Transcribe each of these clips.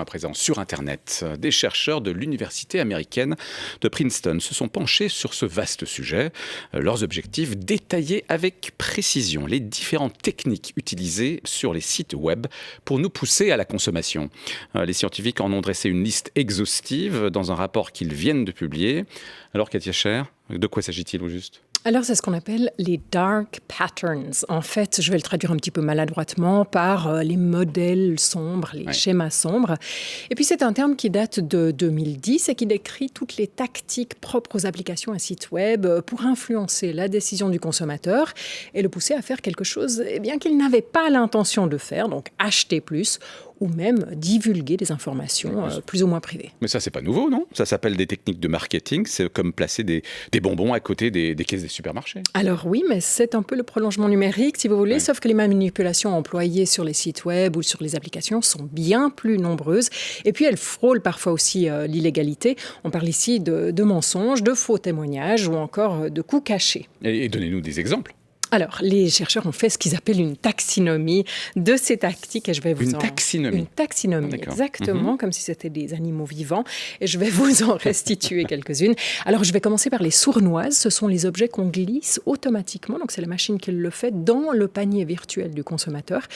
à présent sur Internet. Des chercheurs de l'université américaine de Princeton se sont penchés sur ce vaste sujet. Leurs objectifs, détailler avec précision les différentes techniques utilisées sur les sites web pour nous pousser à la consommation. Les scientifiques en ont dressé une liste exhaustive dans un rapport qu'ils viennent de publier. Alors Katia Scher, de quoi s'agit-il au juste ? Alors, c'est ce qu'on appelle les dark patterns. En fait, je vais le traduire un petit peu maladroitement par les modèles sombres, les schémas sombres. Et puis, c'est un terme qui date de 2010 et qui décrit toutes les tactiques propres aux applications et sites web pour influencer la décision du consommateur et le pousser à faire quelque chose qu'il n'avait pas l'intention de faire, donc acheter plus, ou même divulguer des informations plus ou moins privées. Mais ça, c'est pas nouveau, non ? Ça s'appelle des techniques de marketing. C'est comme placer des bonbons à côté des caisses des supermarchés. Alors oui, mais c'est un peu le prolongement numérique, si vous voulez, sauf que les manipulations employées sur les sites web ou sur les applications sont bien plus nombreuses. Et puis, elles frôlent parfois aussi l'illégalité. On parle ici de mensonges, de faux témoignages ou encore de coups cachés. Et donnez-nous des exemples. Alors, les chercheurs ont fait ce qu'ils appellent une taxinomie de ces tactiques. Et je vais vous Une taxinomie, exactement, comme si c'était des animaux vivants. Et je vais vous en restituer quelques-unes. Alors, je vais commencer par les sournoises. Ce sont les objets qu'on glisse automatiquement. Donc, c'est la machine qui le fait dans le panier virtuel du consommateur,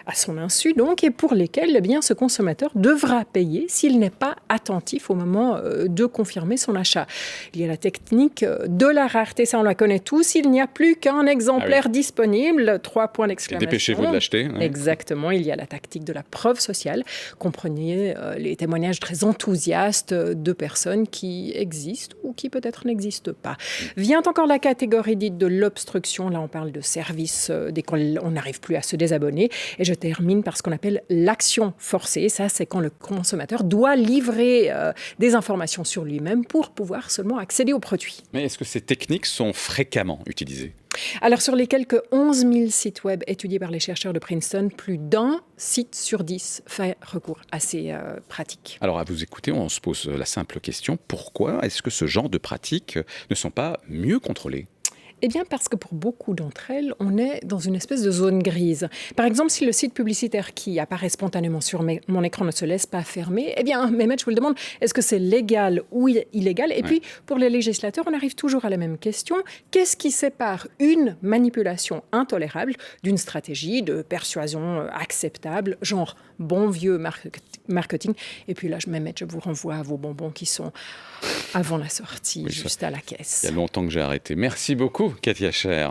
à son insu donc, et pour lesquels ce consommateur devra payer s'il n'est pas attentif au moment de confirmer son achat. Il y a la technique de la rareté, ça on la connaît tous. Il n'y a plus qu'un exemplaire disponible, 3 points d'exclamation. Dépêchez-vous de l'acheter. Exactement, il y a la tactique de la preuve sociale. Comprenez les témoignages très enthousiastes de personnes qui existent ou qui peut-être n'existent pas. Vient encore la catégorie dite de l'obstruction. Là, on parle de services desquels on n'arrive plus à se désabonner. Et je termine par ce qu'on appelle l'action forcée. Ça, c'est quand le consommateur doit livrer des informations sur lui-même pour pouvoir seulement accéder aux produits. Mais est-ce que ces techniques sont fréquemment utilisées ? Alors, sur les quelques 11 000 sites web étudiés par les chercheurs de Princeton, plus d'un site sur 10 fait recours à ces pratiques. Alors, à vous écouter, on se pose la simple question, pourquoi est-ce que ce genre de pratiques ne sont pas mieux contrôlées ? Eh bien, parce que pour beaucoup d'entre elles, on est dans une espèce de zone grise. Par exemple, si le site publicitaire qui apparaît spontanément sur mon écran ne se laisse pas fermer, Mehmet, je vous le demande, est-ce que c'est légal ou illégal ? Et puis, pour les législateurs, on arrive toujours à la même question. Qu'est-ce qui sépare une manipulation intolérable d'une stratégie de persuasion acceptable, genre bon vieux marketing ? Et puis là, Mehmet, je vous renvoie à vos bonbons qui sont avant la sortie, juste à la caisse. Il y a longtemps que j'ai arrêté. Merci beaucoup, Katia Scher.